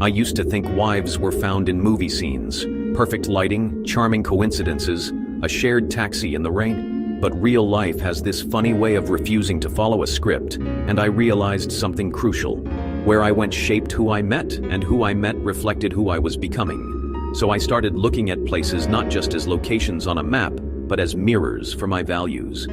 I used to think wives were found in movie scenes, perfect lighting, charming coincidences, a shared taxi in the rain. But real life has this funny way of refusing to follow a script, and I realized something crucial. Where I went shaped who I met, and who I met reflected who I was becoming. So I started looking at places not just as locations on a map, but as mirrors for my values.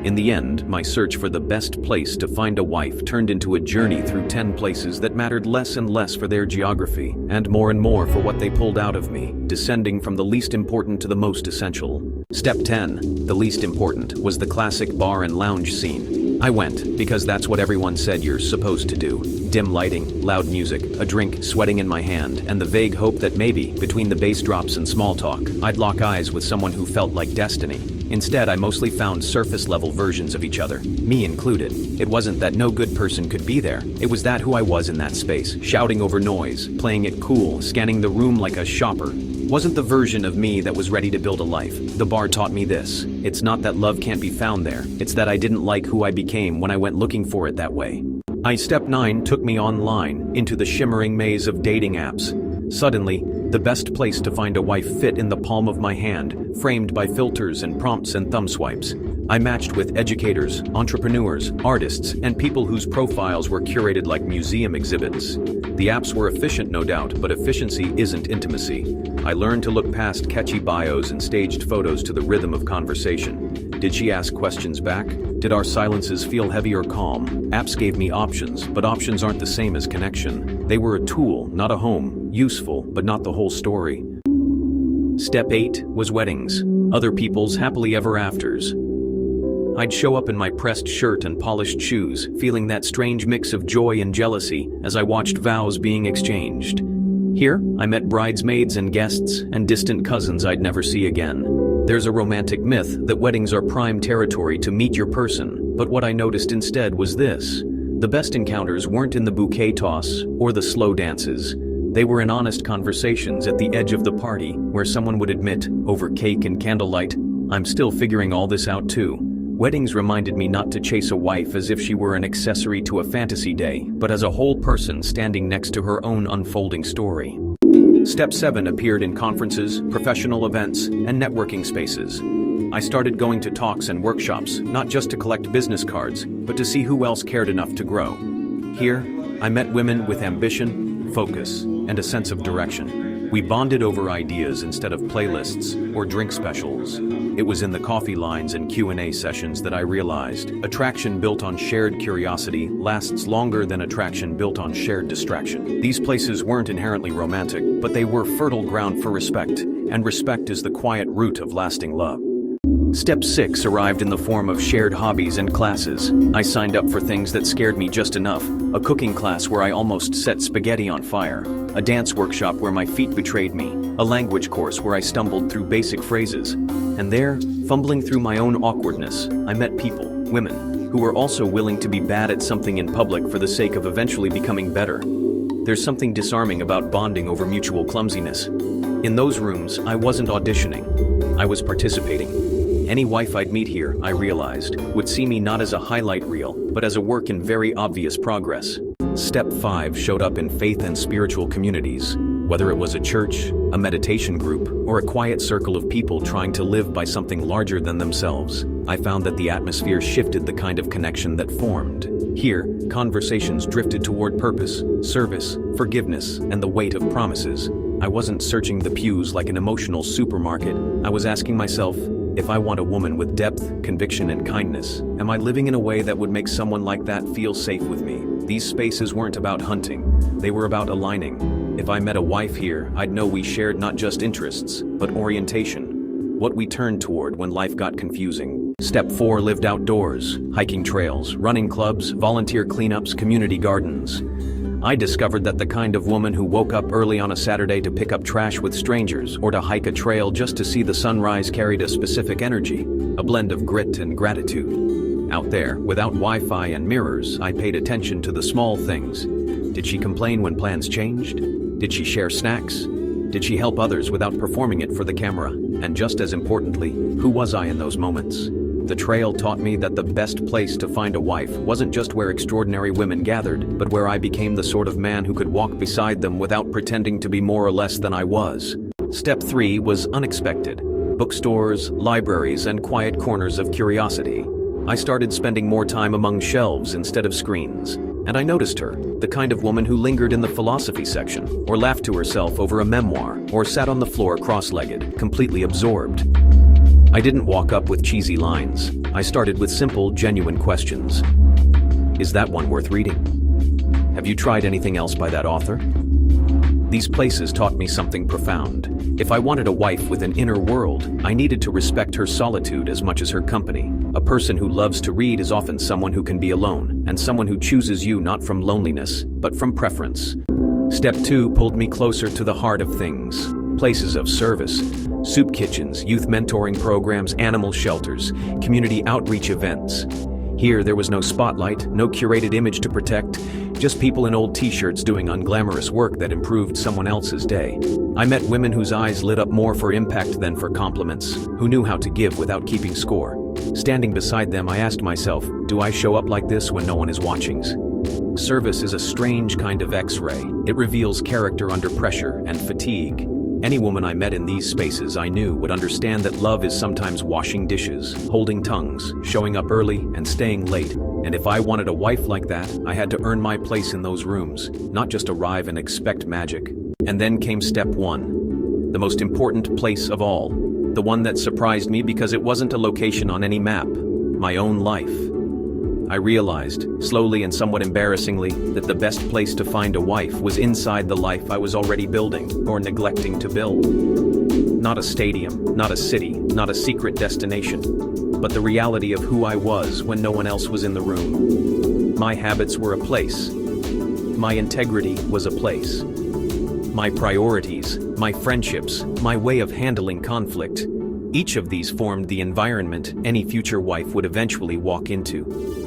In the end, my search for the best place to find a wife turned into a journey through 10 places that mattered less and less for their geography, and more for what they pulled out of me, descending from the least important to the most essential. Step 10, the least important, was the classic bar and lounge scene. I went because that's what everyone said you're supposed to do. Dim lighting, loud music, a drink sweating in my hand, and the vague hope that maybe, between the bass drops and small talk, I'd lock eyes with someone who felt like destiny. Instead, I mostly found surface-level versions of each other, me included. It wasn't that no good person could be there, it was that who I was in that space, shouting over noise, playing it cool, scanning the room like a shopper. Wasn't the version of me that was ready to build a life. The bar taught me this. It's not that love can't be found there, it's that I didn't like who I became when I went looking for it that way. Step 9 took me online, into the shimmering maze of dating apps. Suddenly, the best place to find a wife fit in the palm of my hand, framed by filters and prompts and thumb swipes. I matched with educators, entrepreneurs, artists, and people whose profiles were curated like museum exhibits. The apps were efficient, no doubt, but efficiency isn't intimacy. I learned to look past catchy bios and staged photos to the rhythm of conversation. Did she ask questions back? Did our silences feel heavy or calm? Apps gave me options, but options aren't the same as connection. They were a tool, not a home, useful, but not the whole story. Step 8 was weddings, other people's happily ever afters. I'd show up in my pressed shirt and polished shoes, feeling that strange mix of joy and jealousy as I watched vows being exchanged. Here, I met bridesmaids and guests and distant cousins I'd never see again. There's a romantic myth that weddings are prime territory to meet your person, but what I noticed instead was this. The best encounters weren't in the bouquet toss or the slow dances. They were in honest conversations at the edge of the party, where someone would admit, over cake and candlelight, "I'm still figuring all this out too." Weddings reminded me not to chase a wife as if she were an accessory to a fantasy day, but as a whole person standing next to her own unfolding story. Step 7 appeared in conferences, professional events, and networking spaces. I started going to talks and workshops, not just to collect business cards, but to see who else cared enough to grow. Here, I met women with ambition, focus, and a sense of direction. We bonded over ideas instead of playlists or drink specials. It was in the coffee lines and Q&A sessions that I realized attraction built on shared curiosity lasts longer than attraction built on shared distraction. These places weren't inherently romantic, but they were fertile ground for respect, and respect is the quiet root of lasting love. Step 6 arrived in the form of shared hobbies and classes. I signed up for things that scared me just enough. A cooking class where I almost set spaghetti on fire. A dance workshop where my feet betrayed me. A language course where I stumbled through basic phrases. And there, fumbling through my own awkwardness, I met people, women, who were also willing to be bad at something in public for the sake of eventually becoming better. There's something disarming about bonding over mutual clumsiness. In those rooms, I wasn't auditioning. I was participating. Any wife I'd meet here, I realized, would see me not as a highlight reel, but as a work in very obvious progress. Step 5 showed up in faith and spiritual communities. Whether it was a church, a meditation group, or a quiet circle of people trying to live by something larger than themselves, I found that the atmosphere shifted the kind of connection that formed. Here, conversations drifted toward purpose, service, forgiveness, and the weight of promises. I wasn't searching the pews like an emotional supermarket. I was asking myself, if I want a woman with depth, conviction, and kindness, am I living in a way that would make someone like that feel safe with me? These spaces weren't about hunting, they were about aligning. If I met a wife here, I'd know we shared not just interests, but orientation. What we turned toward when life got confusing. Step 4 lived outdoors, hiking trails, running clubs, volunteer cleanups, community gardens. I discovered that the kind of woman who woke up early on a Saturday to pick up trash with strangers or to hike a trail just to see the sunrise carried a specific energy, a blend of grit and gratitude. Out there, without Wi-Fi and mirrors, I paid attention to the small things. Did she complain when plans changed? Did she share snacks? Did she help others without performing it for the camera? And just as importantly, who was I in those moments? The trail taught me that the best place to find a wife wasn't just where extraordinary women gathered, but where I became the sort of man who could walk beside them without pretending to be more or less than I was. Step 3 was unexpected. Bookstores, libraries, and quiet corners of curiosity. I started spending more time among shelves instead of screens. And I noticed her, the kind of woman who lingered in the philosophy section, or laughed to herself over a memoir, or sat on the floor cross-legged, completely absorbed. I didn't walk up with cheesy lines. I started with simple, genuine questions. Is that one worth reading? Have you tried anything else by that author? These places taught me something profound. If I wanted a wife with an inner world, I needed to respect her solitude as much as her company. A person who loves to read is often someone who can be alone, and someone who chooses you not from loneliness, but from preference. Step 2 pulled me closer to the heart of things. Places of service, soup kitchens, youth mentoring programs, animal shelters, community outreach events. Here, there was no spotlight, no curated image to protect, just people in old t-shirts doing unglamorous work that improved someone else's day. I met women whose eyes lit up more for impact than for compliments, who knew how to give without keeping score. Standing beside them, I asked myself, do I show up like this when no one is watching? Service is a strange kind of X-ray. It reveals character under pressure and fatigue. Any woman I met in these spaces I knew would understand that love is sometimes washing dishes, holding tongues, showing up early, and staying late. And if I wanted a wife like that, I had to earn my place in those rooms, not just arrive and expect magic. And then came step 1, the most important place of all, the one that surprised me because it wasn't a location on any map, my own life. I realized, slowly and somewhat embarrassingly, that the best place to find a wife was inside the life I was already building, or neglecting to build. Not a stadium, not a city, not a secret destination, but the reality of who I was when no one else was in the room. My habits were a place. My integrity was a place. My priorities, my friendships, my way of handling conflict. Each of these formed the environment any future wife would eventually walk into.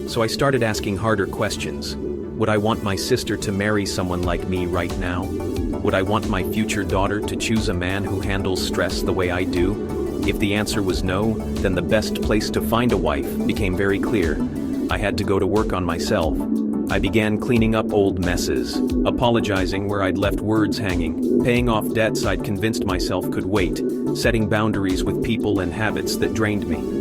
So I started asking harder questions. Would I want my sister to marry someone like me right now? Would I want my future daughter to choose a man who handles stress the way I do? If the answer was no, then the best place to find a wife became very clear. I had to go to work on myself. I began cleaning up old messes, apologizing where I'd left words hanging, paying off debts I'd convinced myself could wait, setting boundaries with people and habits that drained me.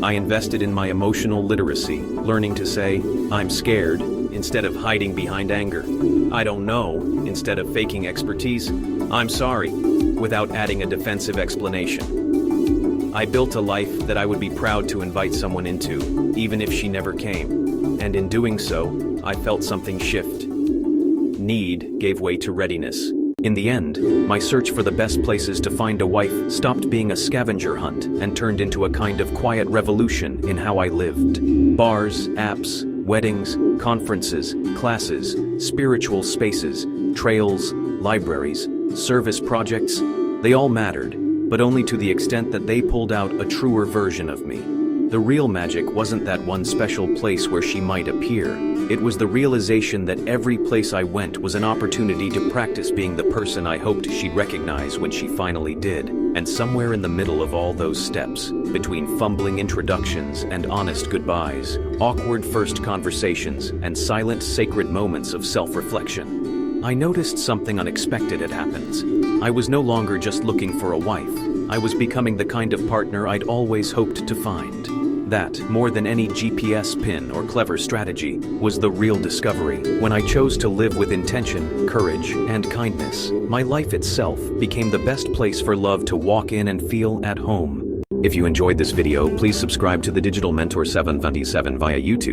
I invested in my emotional literacy, learning to say, I'm scared, instead of hiding behind anger. I don't know, instead of faking expertise. I'm sorry, without adding a defensive explanation. I built a life that I would be proud to invite someone into, even if she never came. And in doing so, I felt something shift. Need gave way to readiness. In the end, my search for the best places to find a wife stopped being a scavenger hunt and turned into a kind of quiet revolution in how I lived. Bars, apps, weddings, conferences, classes, spiritual spaces, trails, libraries, service projects, they all mattered, but only to the extent that they pulled out a truer version of me. The real magic wasn't that one special place where she might appear. It was the realization that every place I went was an opportunity to practice being the person I hoped she'd recognize when she finally did. And somewhere in the middle of all those steps, between fumbling introductions and honest goodbyes, awkward first conversations, and silent, sacred moments of self-reflection, I noticed something unexpected had happened. I was no longer just looking for a wife. I was becoming the kind of partner I'd always hoped to find. That, more than any GPS pin or clever strategy, was the real discovery. When I chose to live with intention, courage, and kindness, my life itself became the best place for love to walk in and feel at home. If you enjoyed this video, please subscribe to the Digital Mentor 727 via YouTube.